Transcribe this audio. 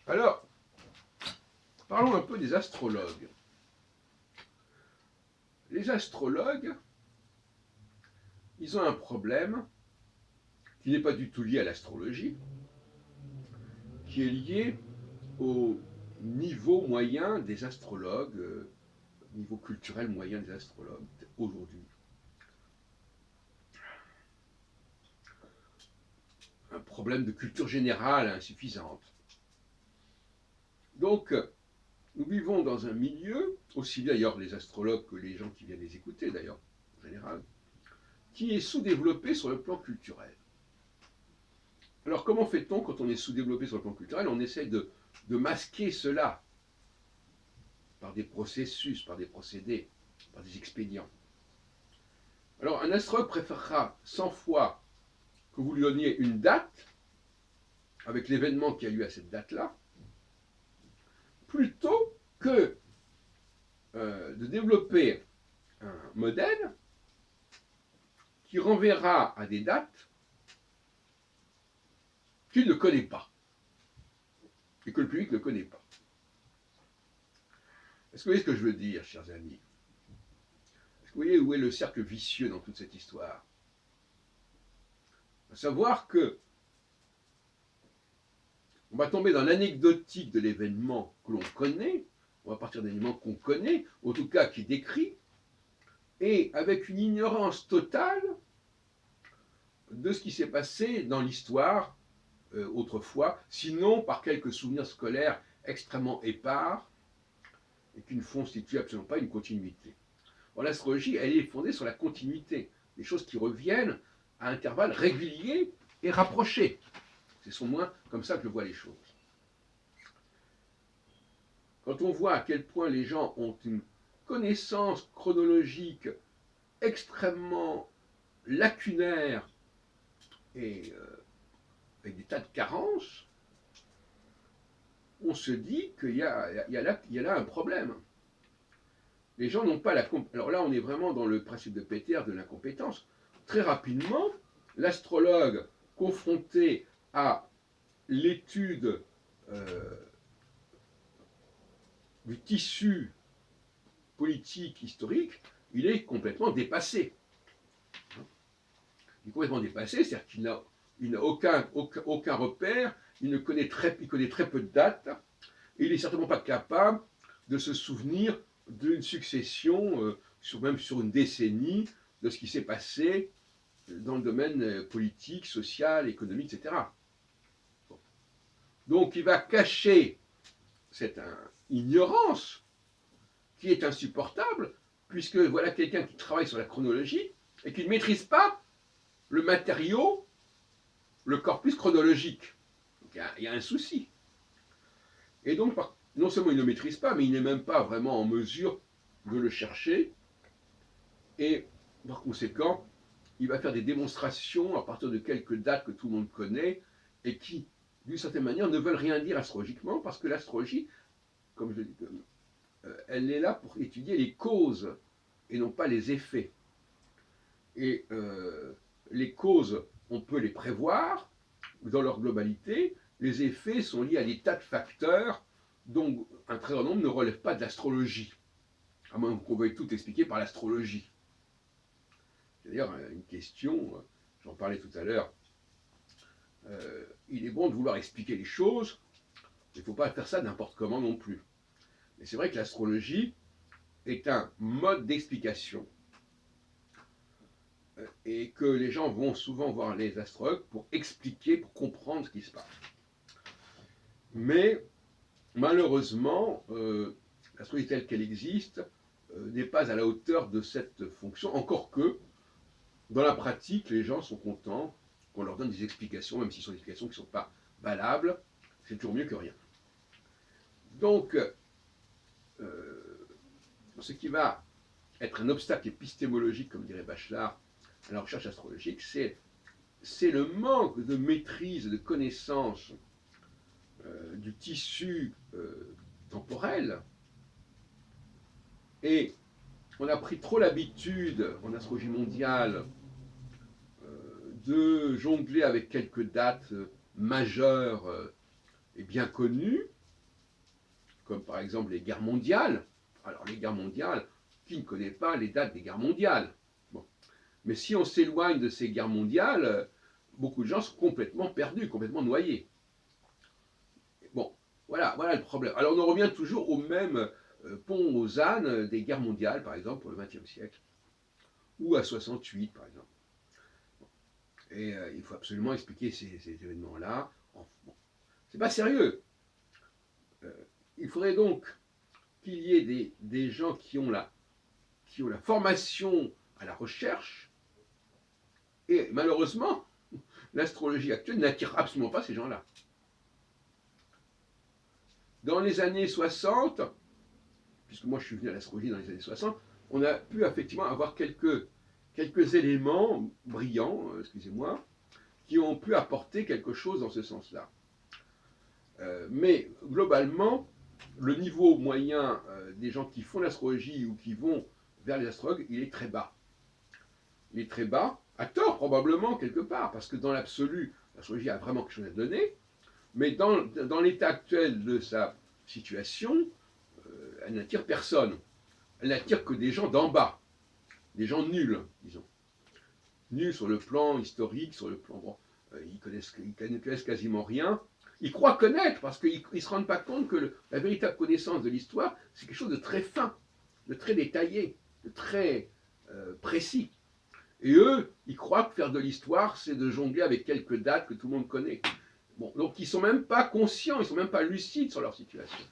Alors, parlons un peu des astrologues. Les astrologues, ils ont un problème qui n'est pas du tout lié à l'astrologie, qui est lié au niveau moyen des astrologues, niveau culturel moyen des astrologues aujourd'hui. Un problème de culture générale insuffisante. Donc, nous vivons dans un milieu, aussi bien d'ailleurs les astrologues que les gens qui viennent les écouter d'ailleurs, en général, qui est sous-développé sur le plan culturel. Alors comment fait-on quand on est sous-développé sur le plan culturel? On essaie de masquer cela par des processus, par des procédés, par des expédients. Alors un astrologue préférera 100 fois que vous lui donniez une date, avec l'événement qui a lieu à cette date-là, plutôt que de développer un modèle qui renverra à des dates qu'il ne connaît pas et que le public ne connaît pas. Est-ce que vous voyez ce que je veux dire, chers amis? Est-ce que vous voyez où est le cercle vicieux dans toute cette histoire? À savoir que on va tomber dans l'anecdotique de l'événement que l'on connaît, on va partir d'un élément qu'on connaît, en tout cas qui est décrit, et avec une ignorance totale de ce qui s'est passé dans l'histoire autrefois, sinon par quelques souvenirs scolaires extrêmement épars et qui ne constituent absolument pas une continuité. Or, l'astrologie, elle est fondée sur la continuité, des choses qui reviennent à intervalles réguliers et rapprochés. C'est au moins comme ça que je vois les choses. Quand on voit à quel point les gens ont une connaissance chronologique extrêmement lacunaire et avec des tas de carences, on se dit qu'il y a là un problème. Les gens n'ont pas la compétence. Alors là, on est vraiment dans le principe de Péter de l'incompétence. Très rapidement, l'astrologue confronté à l'étude du tissu politique historique, il est complètement dépassé. Il est complètement dépassé, c'est-à-dire qu'il n'a aucun repère, il connaît très peu de dates, et il n'est certainement pas capable de se souvenir d'une succession, même sur une décennie, de ce qui s'est passé dans le domaine politique, social, économique, etc. Bon. Donc il va cacher cette ignorance qui est insupportable, puisque voilà quelqu'un qui travaille sur la chronologie et qui ne maîtrise pas le matériau, le corpus chronologique. Donc il y a un souci. Et donc, non seulement il ne le maîtrise pas, mais il n'est même pas vraiment en mesure de le chercher. Et par conséquent, il va faire des démonstrations à partir de quelques dates que tout le monde connaît et qui, d'une certaine manière, ne veulent rien dire astrologiquement, parce que l'astrologie, comme je le dis, elle est là pour étudier les causes et non pas les effets. Et les causes, on peut les prévoir dans leur globalité. Les effets sont liés à des tas de facteurs dont un très grand nombre ne relève pas de l'astrologie, à moins qu'on veuille tout expliquer par l'astrologie. C'est d'ailleurs une question, j'en parlais tout à l'heure, il est bon de vouloir expliquer les choses, mais il ne faut pas faire ça n'importe comment non plus. Mais c'est vrai que l'astrologie est un mode d'explication et que les gens vont souvent voir les astrologues pour expliquer, pour comprendre ce qui se passe. Mais malheureusement, l'astrologie telle qu'elle existe n'est pas à la hauteur de cette fonction, encore que dans la pratique, les gens sont contents qu'on leur donne des explications, même si ce sont des explications qui ne sont pas valables, c'est toujours mieux que rien. Donc, ce qui va être un obstacle épistémologique, comme dirait Bachelard, à la recherche astrologique, c'est le manque de maîtrise, de connaissance du tissu temporel. Et on a pris trop l'habitude, en astrologie mondiale, de jongler avec quelques dates majeures et bien connues, comme par exemple les guerres mondiales. Alors les guerres mondiales, qui ne connaît pas les dates des guerres mondiales? Bon. Mais si on s'éloigne de ces guerres mondiales, beaucoup de gens sont complètement perdus, complètement noyés. Bon, voilà le problème. Alors on en revient toujours au même pont aux ânes des guerres mondiales, par exemple, pour le XXe siècle, ou à 68, par exemple. Et il faut absolument expliquer ces événements-là. Bon, c'est pas sérieux. Il faudrait donc qu'il y ait des gens qui ont la formation à la recherche, et malheureusement, l'astrologie actuelle n'attire absolument pas ces gens-là. Dans les années 60, puisque moi je suis venu à l'astrologie dans les années 60, on a pu effectivement avoir quelques éléments brillants, excusez-moi, qui ont pu apporter quelque chose dans ce sens-là. Mais globalement, le niveau moyen des gens qui font l'astrologie ou qui vont vers les astrologues, il est très bas. Il est très bas, à tort probablement quelque part, parce que dans l'absolu, l'astrologie a vraiment quelque chose à donner, mais dans l'état actuel de sa situation, elle n'attire personne. Elle n'attire que des gens d'en bas, des gens nuls, disons. Nuls sur le plan historique, sur le plan... Bon, ils ne connaissent quasiment rien. Ils croient connaître, parce qu'ils ne se rendent pas compte que la véritable connaissance de l'histoire, c'est quelque chose de très fin, de très détaillé, de très précis. Et eux, ils croient que faire de l'histoire, c'est de jongler avec quelques dates que tout le monde connaît. Bon, donc ils ne sont même pas conscients, ils ne sont même pas lucides sur leur situation.